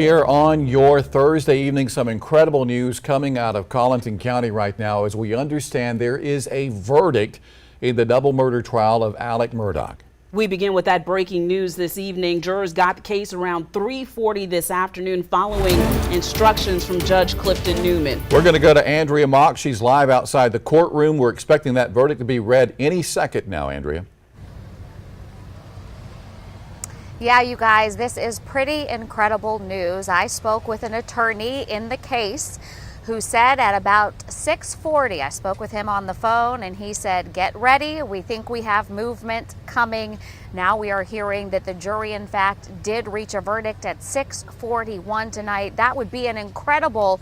Here on your Thursday evening, some incredible news coming out of Colleton County right now as we understand there is a verdict in the double murder trial of Alex Murdaugh. We begin with that breaking news this evening. Jurors got the case around 3:40 this afternoon following instructions from Judge Clifton Newman. We're going to go to Andrea Mock. She's live outside the courtroom. We're expecting that verdict to be read any second now, Andrea. Yeah, you guys, this is pretty incredible news. I spoke with an attorney in the case who said at about 6:40, I spoke with him on the phone and he said, get ready. We think we have movement coming. Now we are hearing that the jury, in fact, did reach a verdict at 6:41 tonight. That would be an incredible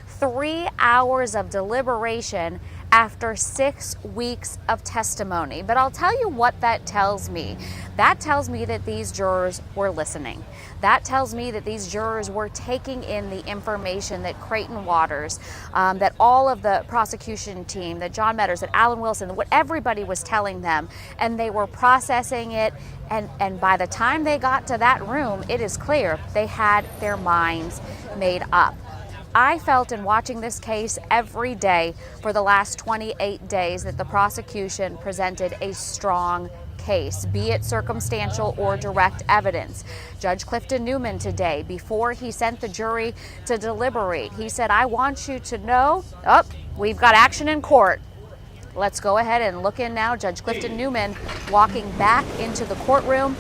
3 hours of deliberation after 6 weeks of testimony. But I'll tell you what that tells me. That tells me that these jurors were listening. That tells me that these jurors were taking in the information that Creighton Waters, that all of the prosecution team, that John Metters, that Alan Wilson, what everybody was telling them, and they were processing it. And by the time they got to that room, it is clear they had their minds made up. I felt in watching this case every day for the last 28 days that the prosecution presented a strong case, be it circumstantial or direct evidence. Judge Clifton Newman today, before he sent the jury to deliberate, he said, I want you to know, we've got action in court. Let's go ahead and look in now. Judge Clifton Newman walking back into the courtroom.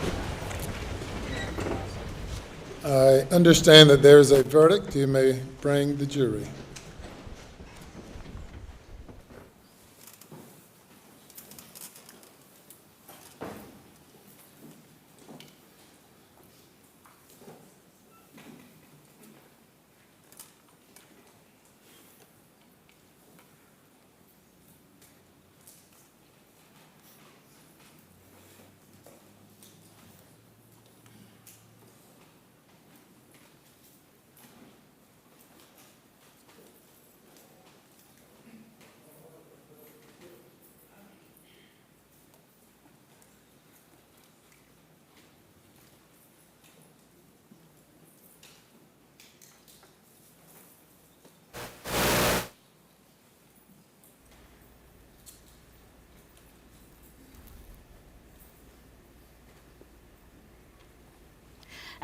I understand that there is a verdict. You may bring the jury.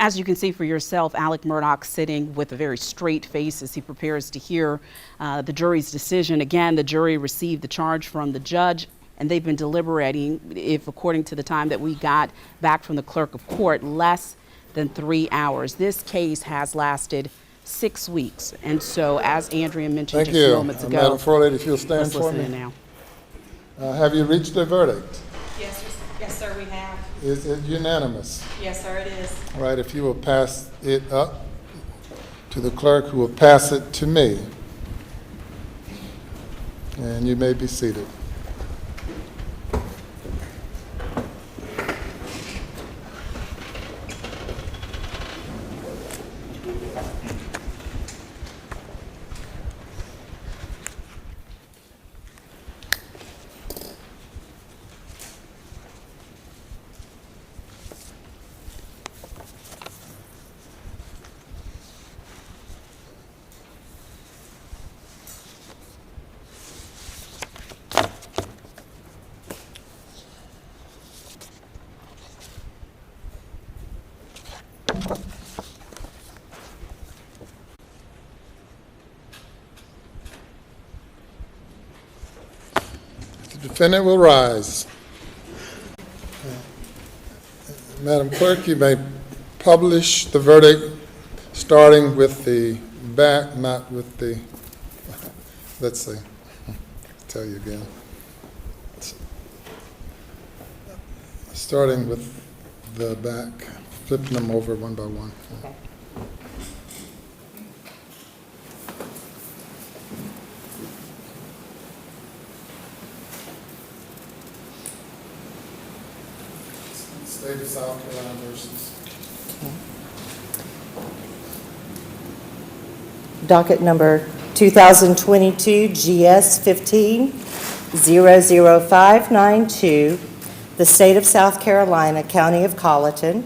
As you can see for yourself, Alex Murdaugh sitting with a very straight face as he prepares to hear the jury's decision. Again, the jury received the charge from the judge, and they've been deliberating, if according to the time that we got back from the clerk of court, less than 3 hours. This case has lasted 6 weeks. And so, as Andrea mentioned just moments ago, Madam Floor Lady, if you'll stand let's for listen me. in now. Have you reached a verdict? Yes, sir, we have. Is it unanimous? Yes, sir, it is. All right, if you will pass it up to the clerk, who will pass it to me. And you may be seated. The defendant will rise. Madam Clerk, you may publish the verdict starting with the back, not with the, let's see, I'll tell you again. Starting with the back, flipping them over one by one. Okay. State of South Carolina versus. Docket number 2022 GS 15-00592, the State of South Carolina, County of Colleton,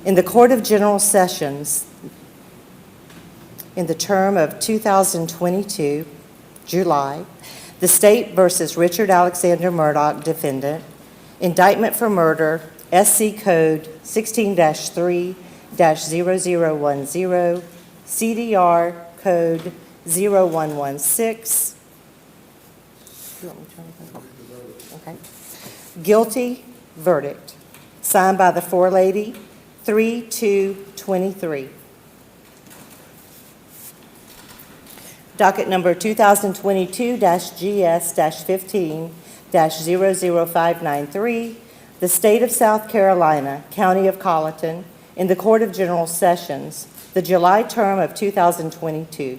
in the Court of General Sessions. in the term of 2022, July, the State versus Richard Alexander Murdaugh, defendant, indictment for murder, SC Code 16-3-0010, CDR Code 0116. You want me to turn it over? Okay. Guilty verdict, signed by the forelady, 3/2/23. Docket number 2022-GS-15-00593, the State of South Carolina, County of Colleton, in the Court of General Sessions, the July term of 2022.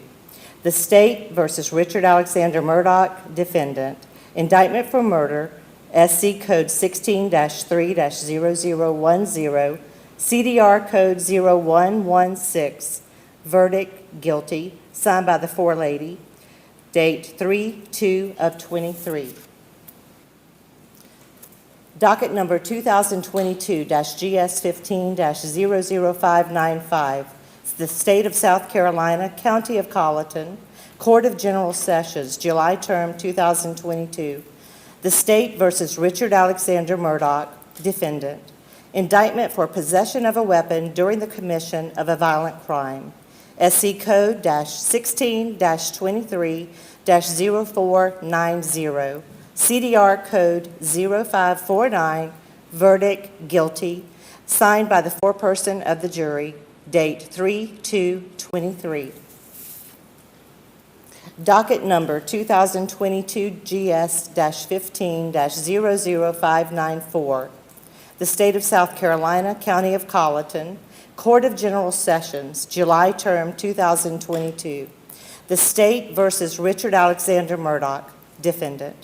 The State versus Richard Alexander Murdaugh, defendant, indictment for murder, SC Code 16-3-0010, CDR Code 0116, verdict guilty, signed by the forelady, date 3/2/23. Docket number 2022-GS-15-00595, the State of South Carolina, County of Colleton, Court of General Sessions, July term 2022. The State versus Richard Alexander Murdaugh, defendant, indictment for possession of a weapon during the commission of a violent crime, SC Code -16-23-0490, CDR Code 0549, verdict guilty, signed by the foreperson of the jury, date 3/2/23. Docket number 2022-GS-15-00594, the State of South Carolina, County of Colleton, Court of General Sessions, July term 2022. The State versus Richard Alexander Murdaugh, defendant,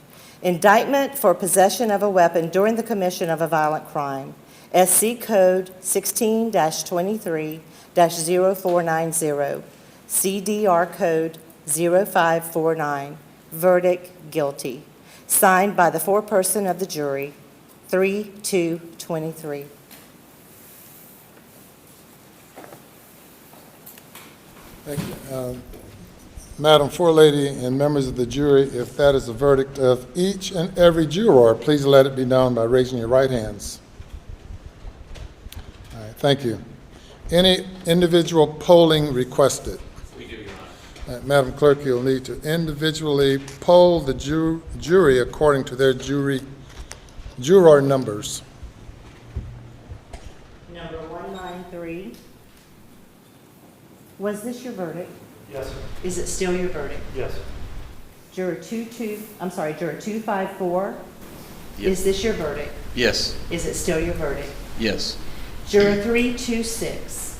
indictment for possession of a weapon during the commission of a violent crime, SC Code 16-23-0490, CDR Code 0549, verdict guilty, signed by the foreperson of the jury, 3/2/23. Thank you. Madam Forelady and members of the jury, if that is the verdict of each and every juror, please let it be known by raising your right hands. All right, thank you. Any individual polling requested? We do, Your Honor. Madam Clerk, you'll need to individually poll the jury according to their juror numbers. Number 193. Was this your verdict? Yes, sir. Is it still your verdict? Yes. Juror 254. Yes. Is this your verdict? Yes. Is it still your verdict? Yes. Juror 326.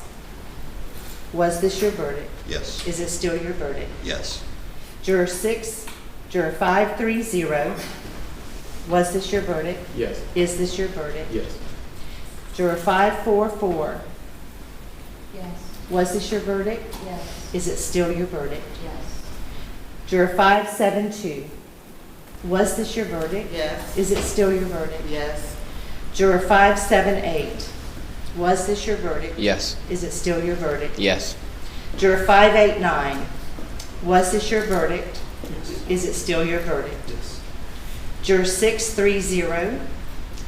Was this your verdict? Yes. Is it still your verdict? Yes. Juror 530. Was this your verdict? Yes. Is this your verdict? Yes. Juror 544. Yes. Was this your verdict? Yes. Is it still your verdict? Yes. Juror 572. Was this your verdict? Yes. Is it still your verdict? Yes. Juror 578. Was this your verdict? Yes. Is it still your verdict? Yes. Juror 589. Was this your verdict? Is it still your verdict? Yes. Juror 630.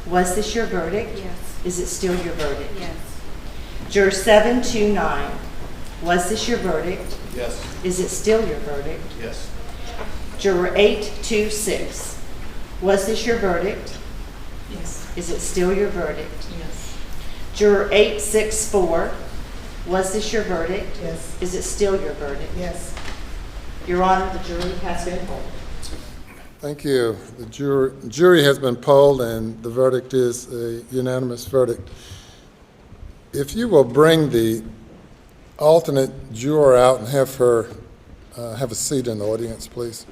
Was this your verdict? Yes. Is it still your verdict? Yes. Juror 729. Was this your verdict? Yes. Is it still your verdict? Yes. Juror 826. Was this your verdict? Yes. Is it still your verdict? Yes. Juror 864. Was this your verdict? Yes. Is it still your verdict? Yes. Your Honor, the jury has been polled. Thank you. The jury has been polled and the verdict is a unanimous verdict. If you will bring the alternate juror out and have her have a seat in the audience, please.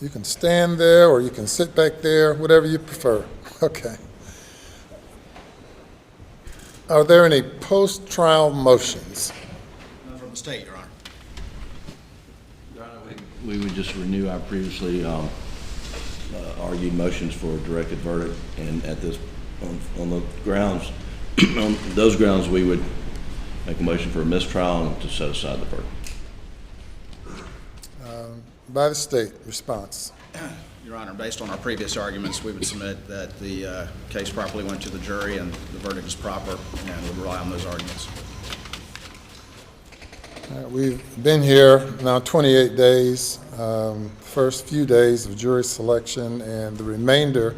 You can stand there or you can sit back there, whatever you prefer. Okay. Are there any post-trial motions? None from the state, Your Honor. Your Honor, we would just renew our previously argued motions for a directed verdict, and at this, on the grounds, on those grounds, we would make a motion for a mistrial and to set aside the verdict. By the state, response. Your Honor, based on our previous arguments, we would submit that the case properly went to the jury and the verdict is proper, and would rely on those arguments. We've been here now 28 days, first few days of jury selection, and the remainder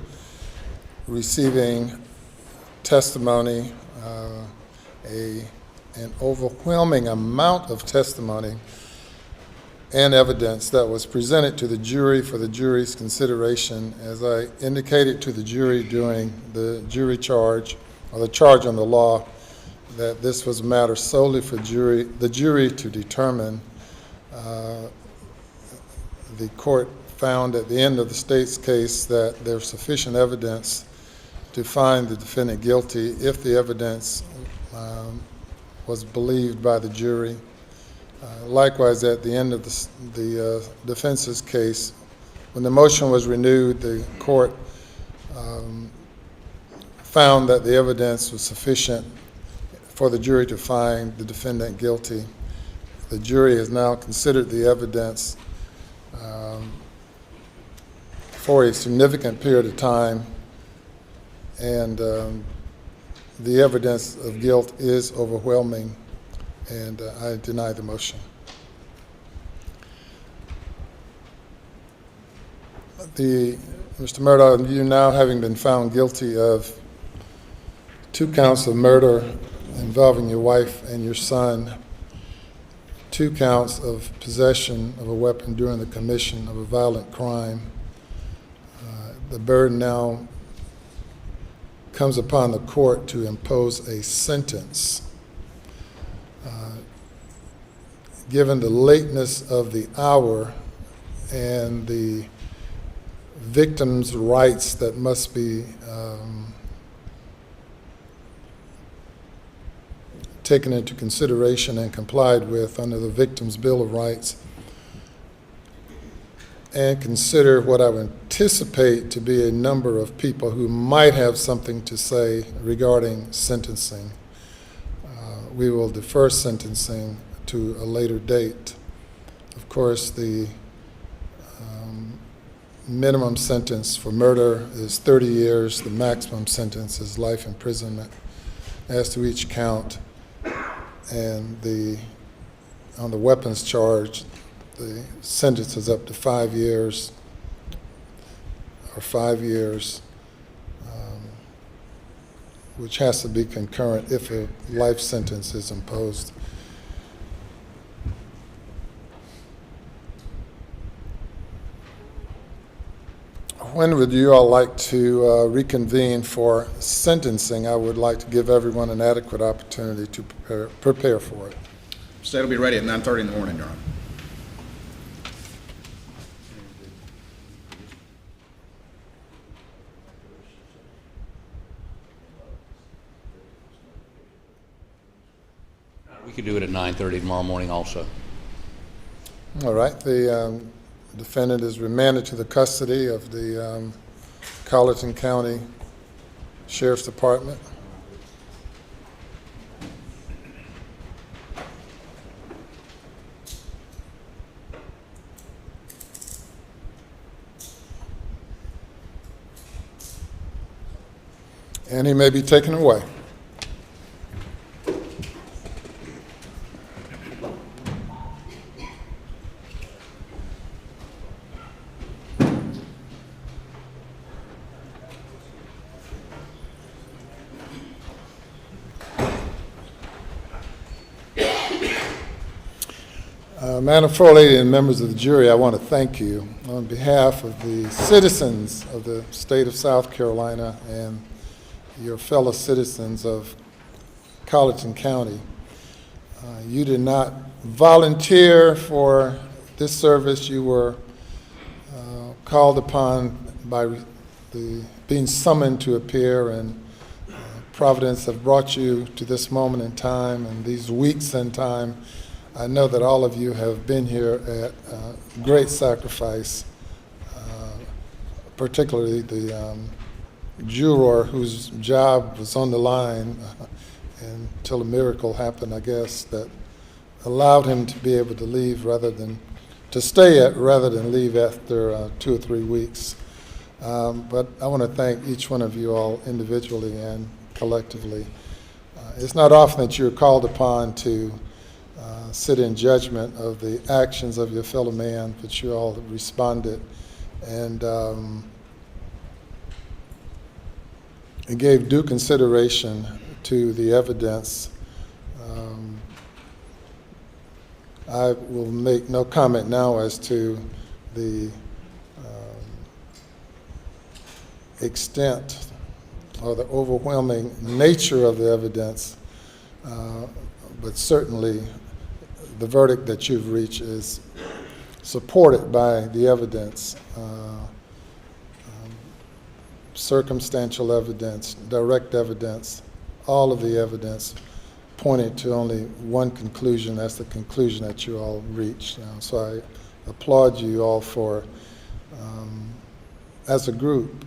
receiving testimony, an overwhelming amount of testimony and evidence that was presented to the jury for the jury's consideration. As I indicated to the jury during the jury charge, or the charge on the law, that this was a matter solely for the jury to determine. The court found at the end of the state's case that there's sufficient evidence to find the defendant guilty if the evidence was believed by the jury. Likewise, at the end of the defense's case, when the motion was renewed, the court found that the evidence was sufficient for the jury to find the defendant guilty. The jury has now considered the evidence for a significant period of time, and the evidence of guilt is overwhelming, and I deny the motion. Mr. Murdaugh, you now having been found guilty of 2 counts of murder involving your wife and your son, 2 counts of possession of a weapon during the commission of a violent crime, the burden now comes upon the court to impose a sentence. Given the lateness of the hour and the victim's rights that must be taken into consideration and complied with under the Victim's Bill of Rights, and consider what I would anticipate to be a number of people who might have something to say regarding sentencing, we will defer sentencing to a later date. Of course, the minimum sentence for murder is 30 years. The maximum sentence is life imprisonment. As to each count, and on the weapons charge, the sentence is up to 5 years, or 5 years, which has to be concurrent if a life sentence is imposed. When would you all like to reconvene for sentencing? I would like to give everyone an adequate opportunity to prepare for it. State will be ready at 9:30 in the morning, Your Honor. We could do it at 9:30 tomorrow morning also. All right. The defendant is remanded to the custody of the Colleton County Sheriff's Department. And he may be taken away. Madam Foley and members of the jury, I want to thank you on behalf of the citizens of the state of South Carolina and your fellow citizens of Colleton County. You did not volunteer for this service. You were called upon by being summoned to appear, and Providence have brought you to this moment in time and these weeks in time. I know that all of you have been here at great sacrifice, particularly the juror whose job was on the line until a miracle happened, I guess, that allowed him to be able to leave rather than leave after 2 or 3 weeks. But I want to thank each one of you all individually and collectively. It's not often that you're called upon to sit in judgment of the actions of your fellow man, but you all responded and gave due consideration to the evidence. I will make no comment now as to the extent or the overwhelming nature of the evidence, but certainly the verdict that you've reached is supported by the evidence, circumstantial evidence, direct evidence, all of the evidence pointed to only one conclusion. That's the conclusion that you all reached. So I applaud you all for, as a group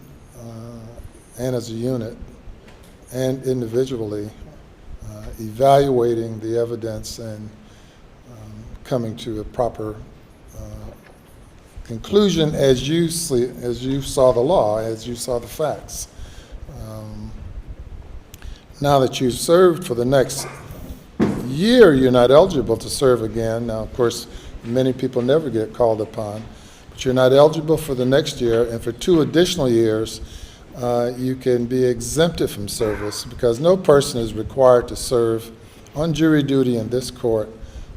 and as a unit and individually, evaluating the evidence and coming to a proper conclusion as you saw the law, as you saw the facts. Now that you've served for the next year, you're not eligible to serve again. Now, of course, many people never get called upon, but you're not eligible for the next year, and for 2 additional years, you can be exempted from service because no person is required to serve on jury duty in this court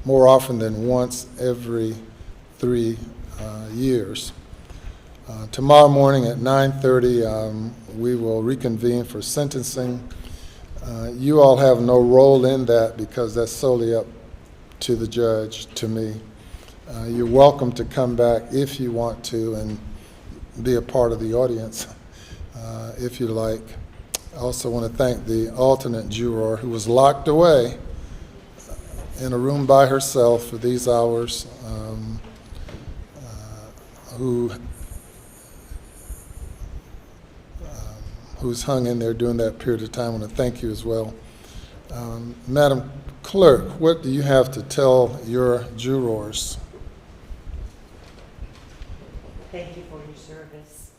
more often than once every 3 years. Tomorrow morning at 9:30, we will reconvene for sentencing. You all have no role in that because that's solely up to the judge, to me. You're welcome to come back if you want to and be a part of the audience if you like. I also want to thank the alternate juror who was locked away in a room by herself for these hours, who's hung in there during that period of time. I want to thank you as well. Madam Clerk, what do you have to tell your jurors? Thank you for your service.